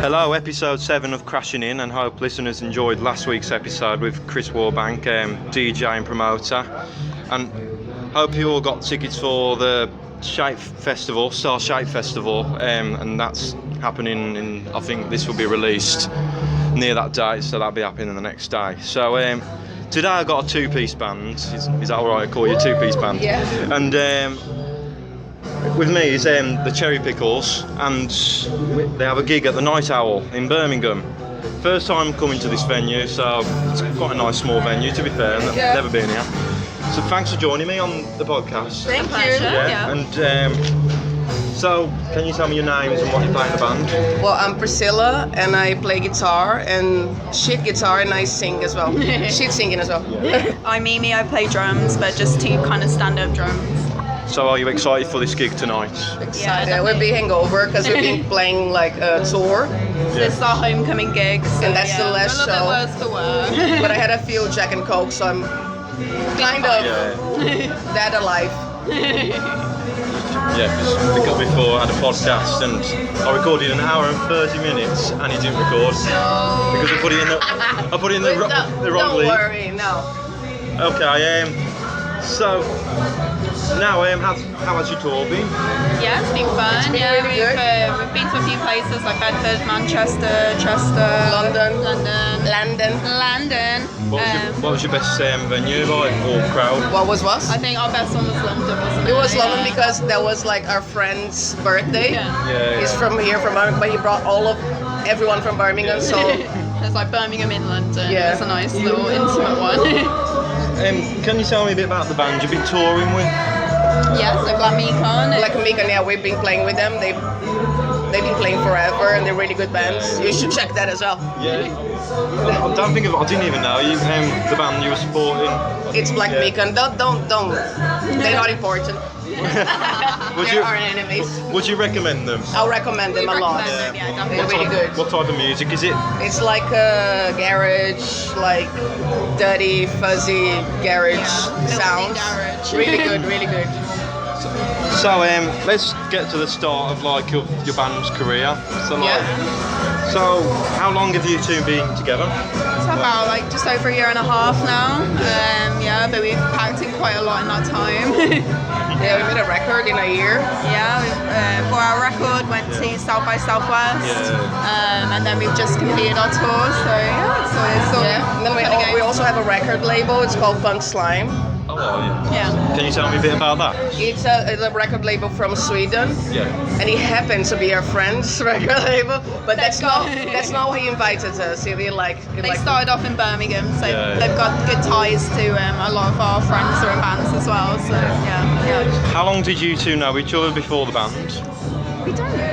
Hello, episode 7 of Crashing In, and hope listeners enjoyed last week's episode with Chris Warbank, DJ and promoter, and hope you all got tickets for the Shape Festival, Star Shape Festival, and that's happening in, I think this will be released near that date, so that'll be happening the next day. So today I got a two-piece band. Is that alright? I call you a two-piece band? Yeah. And with me is the Cherry Pickles, and they have a gig at the Night Owl in Birmingham. First time coming to this venue, so it's quite a nice small venue to be fair, and Yeah. never been here. So thanks for joining me on the podcast. Thank you. Yeah. And so can you tell me your names and what you play in the band? Well, I'm Priscilla and I play guitar and sheet guitar and I sing as well. Sheet singing as well. Yeah. I'm Mimi, I play drums, but just two kind of stand-up drums. So are you excited for this gig tonight? Excited. Yeah, We'll be hangover because we've been playing like a tour, So this is our homecoming gig. So and that's the last we're a show. little bit worse for wear. But I had a few Jack and Coke, so I'm kind of dead alive. Yeah, because we got before, I had a podcast and I recorded an hour and 30 minutes and it didn't record because I put it in the wrong Don't league. worry, no. Okay, so now how has your tour been? Yeah, it's been fun. It's been yeah, really good. we've been to a few places like Bedford, Manchester, Chester, London. London. What was your best venue, like, or crowd? What was what? I think our best one was London, wasn't it? It was London Yeah. because that was like our friend's birthday. Yeah. Yeah, He's from here, from Birmingham, but he brought everyone from Birmingham, so It's like Birmingham in London. Yeah. It's a nice little intimate one. Can you tell me a bit about the band you've been touring with? Yeah, so Black Mekon. like Mika, yeah, we've been playing with them. They've been playing forever, and they're really good bands. You should check that as well. Yeah. I don't think I didn't even know you. The band you were supporting. It's Black Yeah. Mekon. Don't. They're not important. Would They're you our enemies. would you recommend them? I'll recommend them a lot. Recommend them, yeah, They're definitely. really good. What type of music is it? It's like a garage, like dirty, fuzzy garage sounds. garage. Really good, really good. So let's get to the start of like your band's career. So like, so how long have you two been together? It's about like just over a year and a half now. Yeah, but we've packed in quite a lot in that time. Yeah, we made a record in a year. Yeah, for our record went to South by Southwest, and then we've just completed our tour. So yeah, so it's all Yeah. And then we also have a record label. It's called Punk Slime. Oh, yeah. yeah. Can you tell me a bit about that? It's a record label from Sweden. Yeah. And he happens to be our friend's record label, but that's not why he invited us. He They started off in Birmingham, so Yeah. they've got good ties to a lot of our friends who are in bands as well. So yeah. How long did you two know each other before the band? We don't know.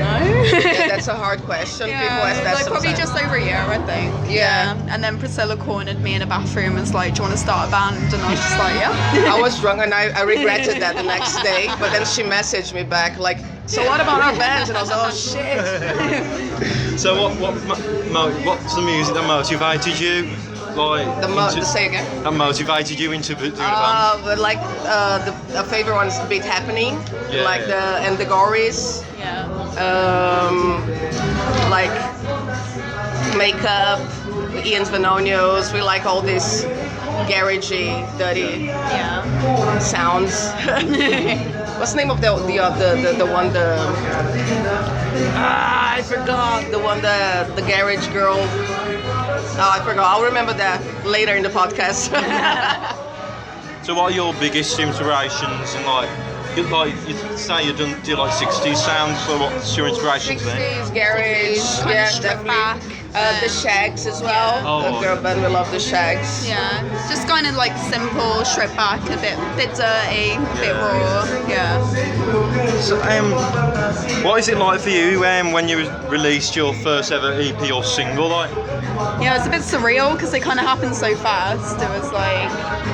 Yeah, that's a hard question. People ask that like probably sometimes. just over a year, I think. Yeah. And then Priscilla cornered me in a bathroom and was like, "Do you want to start a band?" And I was just like, "Yeah." I was drunk and I regretted that the next day, but then she messaged me back like, "So what about our band?" And I was like, "Oh shit." So what's the music that motivated you? Like Say again. that motivated you into doing a band? But like the favorite one is Beat Happening, Yeah. like the Gories, Yeah. like Makeup, Ian's Venonios. We like all these garagey, dirty Yeah. sounds. What's the name of the one I forgot the one the garage girl. Oh, I forgot. I'll remember that later in the podcast. So what are your biggest inspirations and like you say you do like 60s sounds, so what's your inspirations there? 60s garage, Kind yeah, of strip definitely. back. The Shags as well. Oh. The girl band, we love the Shags. Yeah, just kind of like simple, stripped back, a bit dirty, a bit raw. Yeah. So what is it like for you when you released your first ever EP or single? Like, Yeah, it's a bit surreal because it kind of happened so fast. It was like,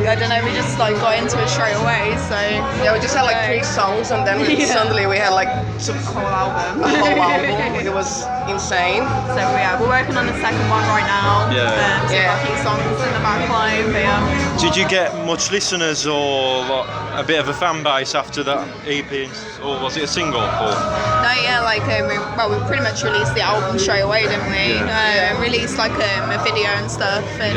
I don't know, we just like got into it straight away. So Yeah, we just had like 3 songs and then Yeah. suddenly we had like to A whole album. a whole album. It was insane. So yeah, we're working on the second one right now. Yeah. So we've got a few songs in the backline, but yeah. Did you get much listeners or like, a bit of a fan base after that EP, or was it a single? Or? No, yeah, like we pretty much released the album straight away, didn't we? Yeah. Released like a video and stuff, and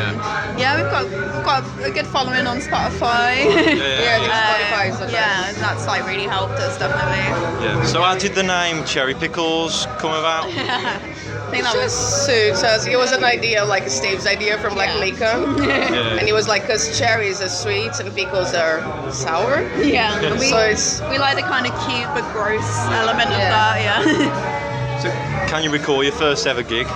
yeah, we've got a good following on Spotify. Yeah, Spotify is the yeah, and that's like really helped us definitely. Yeah. So how did the name Cherry Pickles come about? I think that was suits us. It was an idea, like Steve's idea from Black Mika. Yeah. And he was like, because cherries are sweet and pickles are sour. yeah. We We like the kind of cute but gross element of that, yeah. So can you recall your first ever gig?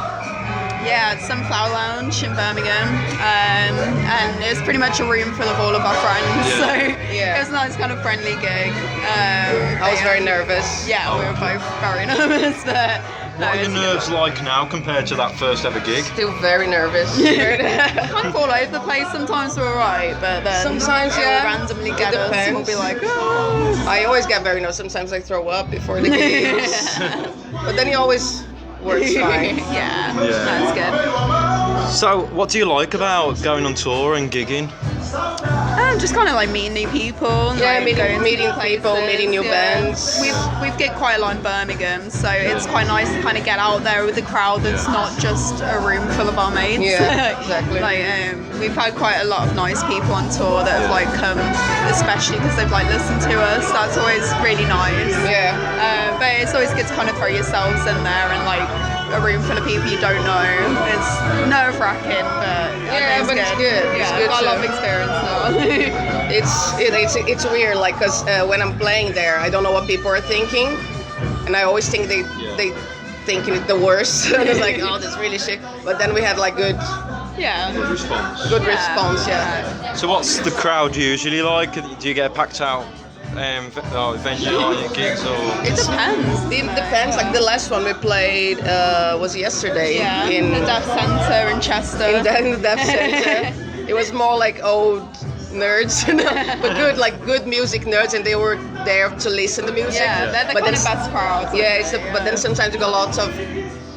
Yeah, at Sunflower Lounge in Birmingham, and it was pretty much a room full of all of our friends. Yeah. So Yeah. it was a nice kind of friendly gig. I was very nervous. Yeah, we were both very nervous, but What are your nerves like now compared to that first ever gig? Still very nervous. kind of all over the place. Sometimes we're alright, but then Sometimes, it'll yeah. randomly It get us, and we'll depends. be like, oh. I always get very nervous. Sometimes I throw up before the gigs. But then it always works fine. yeah, Yeah. that's good. So what do you like about going on tour and gigging? Just kind of like meeting new people. And, Yeah, like, meeting- going to meeting new people, places, meeting new bands. We've get quite a lot in Birmingham, so it's quite nice to kind of get out there with the crowd that's not just a room full of our mates. Yeah, exactly. Like we've had quite a lot of nice people on tour that have like come, especially because they've like listened to us. That's always really nice. Yeah. But it's always good to kind of throw yourselves in there and like a room full of people you don't know. It's nerve-wracking, but Yeah, but it's good. It's Yeah, good I've got a lot of to- experience now. It's weird, like, cause when I'm playing there, I don't know what people are thinking, and I always think they thinking it the worst. And it's like, oh, that's really shit. But then we had like good Yeah. Response. response. Yeah. So what's the crowd usually like? Do you get a packed out venue on your gigs or? It depends. It depends. Like the last one we played was yesterday Yeah. in the Deaf Centre in Chester. in the Deaf Center. It was more like old nerds, but good music nerds, and they were there to listen to music. Yeah, they're the But kind then of best crowd. Yeah, but then sometimes you got lots of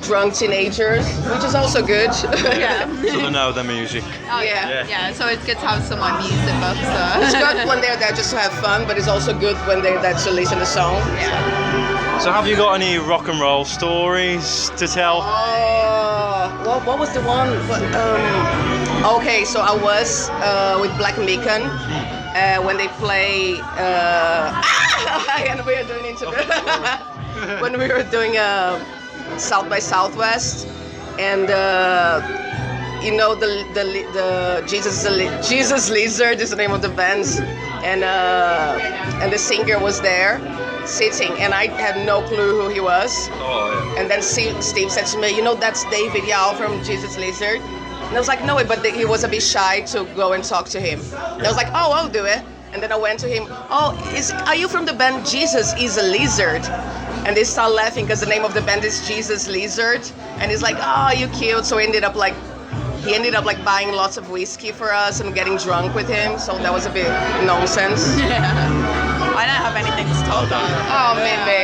drunk teenagers, which is also good. Yeah. So they know their music. Oh, yeah. Yeah. Yeah. So it's good to have some like music buffs. It's good when they're there just to have fun, but it's also good when they're there to listen to song. So have you got any rock and roll stories to tell? Oh, what was the one? Okay, so I was with Black Mikan when they play. And we were doing when we were doing South by Southwest, and you know the Jesus Lizard is the name of the band, and the singer was there sitting, and I had no clue who he was. Oh And then Steve said to me, you know, that's David Yao from Jesus Lizard. And I was like, no way, but he was a bit shy to go and talk to him. And I was like, oh, I'll do it. And then I went to him, oh, are you from the band Jesus is a Lizard? And they start laughing because the name of the band is Jesus Lizard. And he's like, oh, you cute. So he ended up buying lots of whiskey for us and getting drunk with him. So that was a bit nonsense. I don't have anything to talk about. Oh, maybe.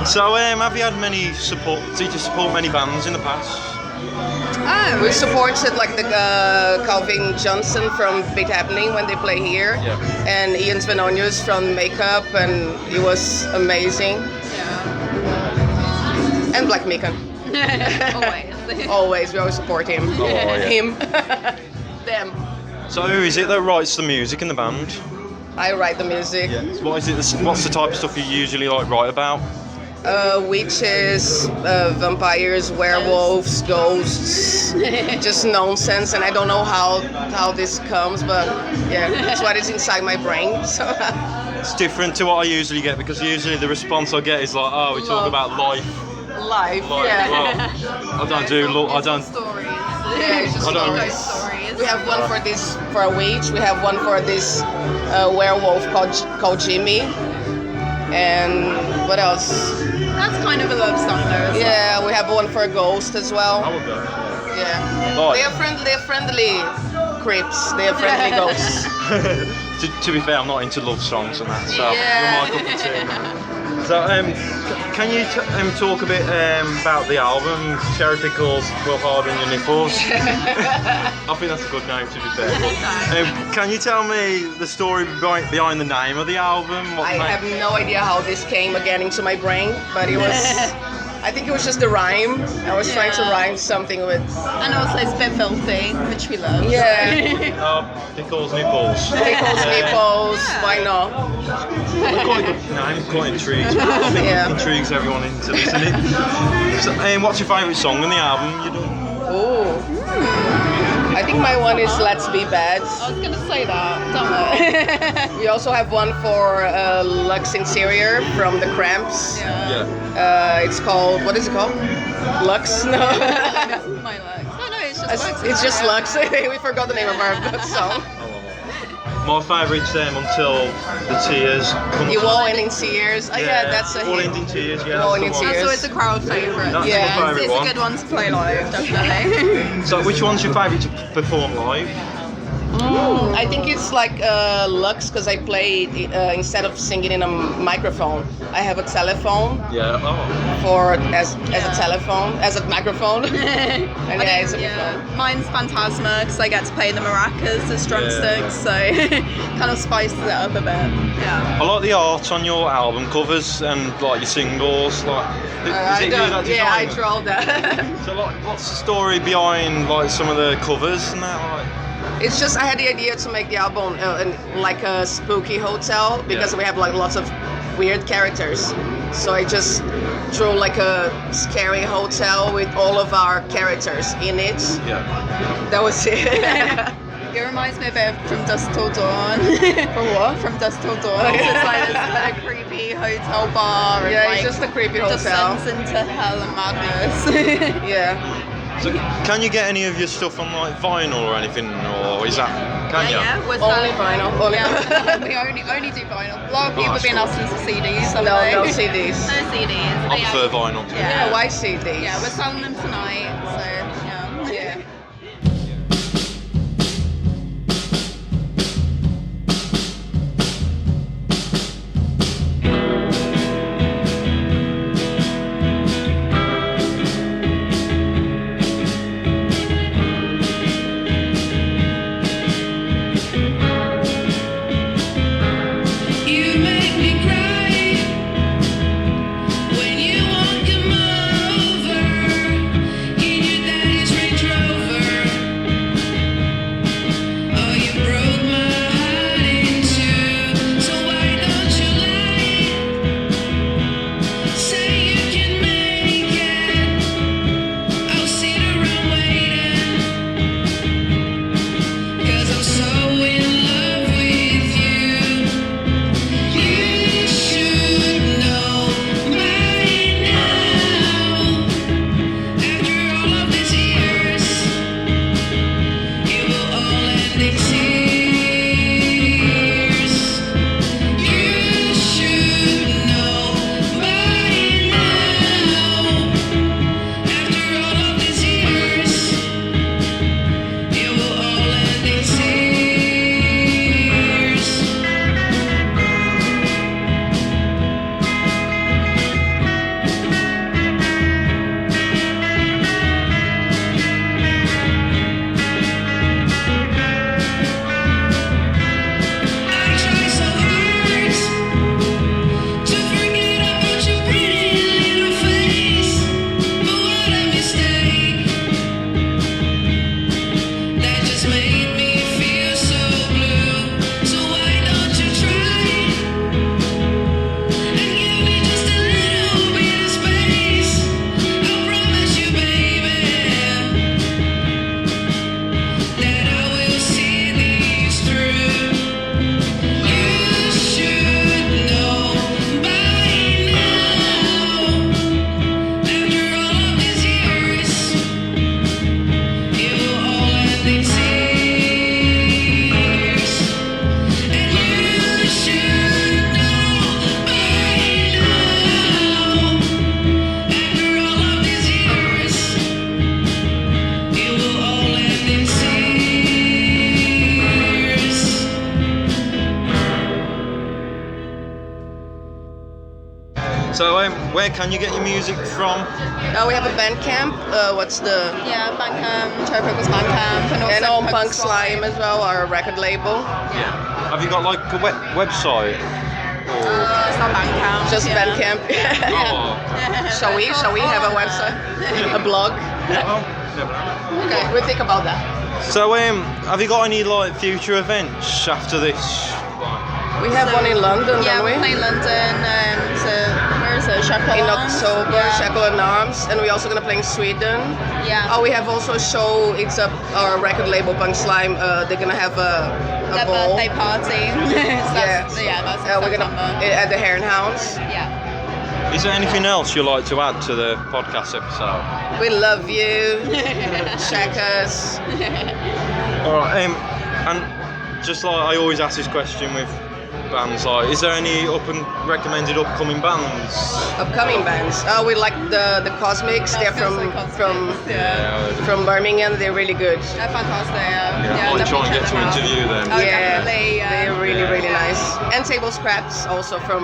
So have you had many support? Did you support many bands in the past? Oh, We supported like the Calvin Johnson from Big Happening when they play here, Yeah. and Ian Svenonius from Makeup, and it was amazing. yeah. And Black Mikan, Always. always we always support him. Oh, yeah. Him, them. So who is it that writes the music in the band? I write the music. So what is it? What's the type of stuff you usually like write about? Witches, vampires, werewolves, ghosts, just nonsense, and I don't know how this comes, but yeah, that's what is inside my brain. So It's different to what I usually get because usually the response I get is like, oh, we talk about life. life, Like, yeah. well, I don't do. I don't. Stories. Yeah, it's just I don't- Ghost stories. We have one for a witch. We have one for this werewolf called Jimmy. And what else? That's kind of a love song though. Yeah, we have one for a ghost as well. I would go. Yeah. Right. They are friendly creeps. They are friendly ghosts. To be fair, I'm not into love songs and that, so Yeah. you're my cup of tea. So, can you talk a bit about the album, Cherry Pickles Will Harden Your Nipples? I think that's a good name, to be fair. Can you tell me the story behind the name of the album? I have no idea how this came again into my brain, but it was. I think it was just a rhyme. I was trying to rhyme something with. And also it's a bit filthy, which we love. Yeah. Pickles Nipples. Pickles, nipples. Why not? Quite good name, quite intrigued. I think it intrigues everyone into listening. So, what's your favourite song on the album you done? Ooh. I think my one is Let's Be Bad. I was going to say that, damn it. We also have one for Lux Interior from the Cramps. Yeah. It's called, what is it called? Lux? No. My legs. No, it's just Lux. It's just Lux. We forgot the name of our song. My favourite's Until the Tears Come. You All End in Tears. Oh, yeah, that's a All hit. End in Tears, yeah. All that's End in the one. Tears. That's always a crowd favourite. That's Yeah. my favourite It's one. a good one to play live, definitely. So, which one's your favourite to perform live? I think it's like Lux because I play instead of singing in a microphone, I have a telephone Yeah. as a telephone, as a microphone. And yeah, it's a good one. Mine's Phantasma because I get to play the maracas as drumsticks, so kind of spices it up a bit. Yeah. I like the art on your album covers and like your singles. Like, is it you that Yeah, I designed them? draw that. So, like, what's the story behind like some of the covers and that? Like, It's just I had the idea to make the album like a spooky hotel because we have like lots of weird characters. So I just drew like a scary hotel with all of our characters in it. yeah. That was it. It reminds me a bit of From Dusk Till Dawn. From what? From Dusk Till Dawn. Oh, yeah. It's like this kind of creepy hotel bar. And Yeah, like, it's just a creepy hotel. descends into hell and madness. Yeah. So, can you get any of your stuff on like vinyl or anything, or is that? Can you? Yeah, with Only vinyl. Only Yeah, we only do vinyl. A lot of people have been cool. asking for CDs. haven't No, they? no CDs. No CDs. I but prefer vinyl. Yeah. Yeah, why CDs? Yeah, we're selling them tonight, so yeah. Yeah. You make me cry when you want your mother in your daddy's where can you get your music from? We have a band camp. What's the Yeah, Bandcamp, Cherry Pickles Bandcamp, and also and on Punk Punk Slime as well, our record label. Yeah. Have you got like a website? Or... It's not Bandcamp. Just yeah. band camp. Oh, Shall we have a website, a blog? Okay, we'll think about that. so have you got any like future events after this? We have one in London, Yeah, don't we? we play in London. So where is it? Chapeau In Arms? October, Yeah. Shackle and Arms, and we're also gonna play in Sweden. Yeah. Oh, we have also a show. It's our record label, Punk Slime. They're gonna have a Their ball. birthday party. So that's in We're September. gonna at the Hare and Hounds. Yeah. Is there anything else you'd like to add to the podcast episode? We love you. Check us. Alright, and just like I always ask this question with bands, like, is there any recommended upcoming bands? Upcoming bands. We like the Cosmics. They're from Birmingham. They're really good. They're fantastic. Yeah. I'll try and definitely get to check them out. interview them. Oh, Yeah, definitely. they're really nice. And Table Scraps also from.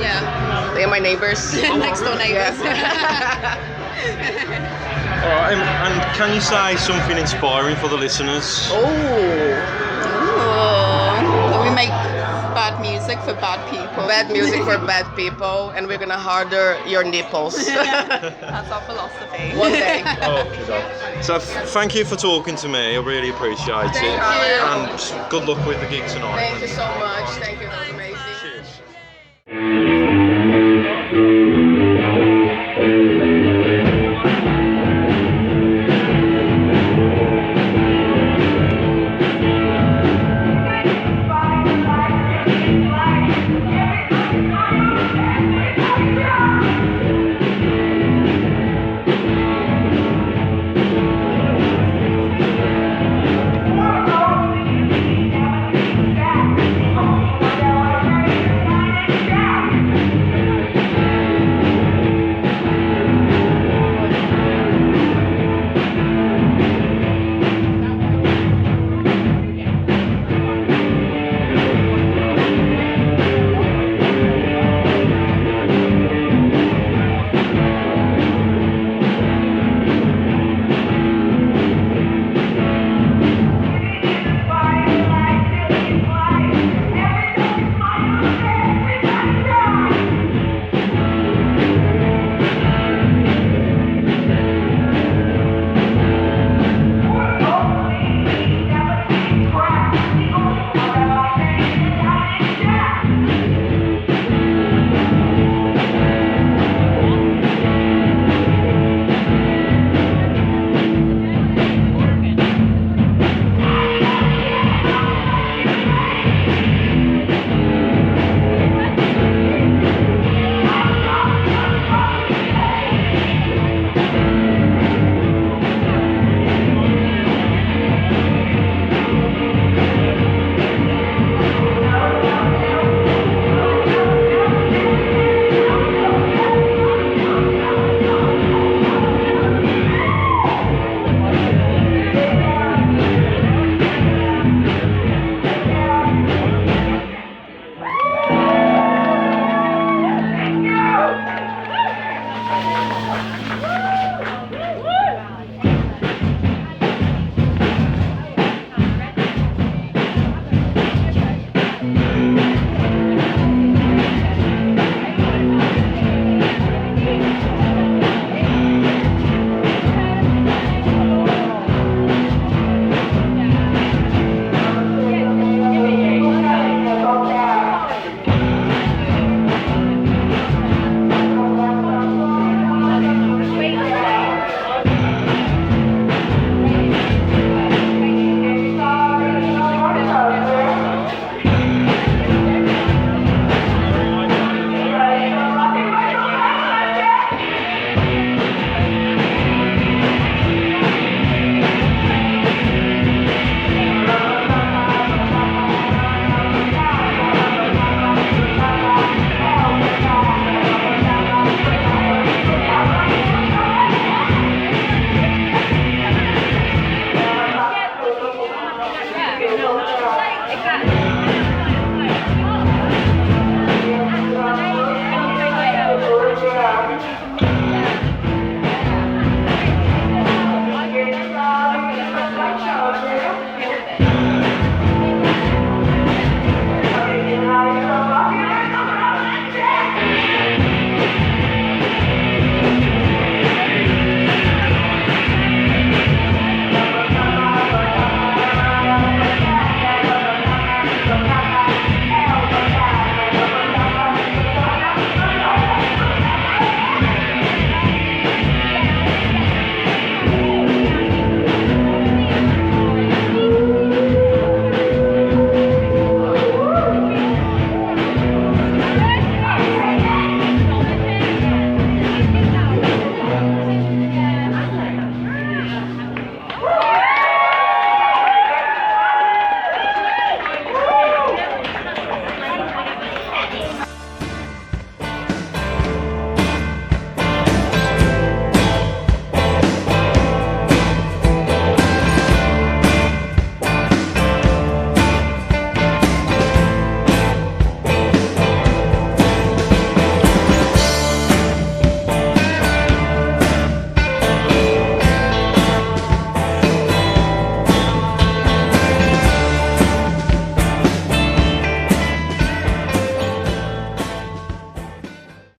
Yeah. They're my neighbors. Next door neighbours. Alright, and can you say something inspiring for the listeners? Oh. Ooh. We make bad music for bad people. Bad music for bad people, and we're gonna harder your nipples. That's our philosophy. One day. Okay. So thank you for talking to me. I really appreciate it. Thank you. And good luck with the gig tonight. Thank you so much. Thank you. That was amazing. Cheers.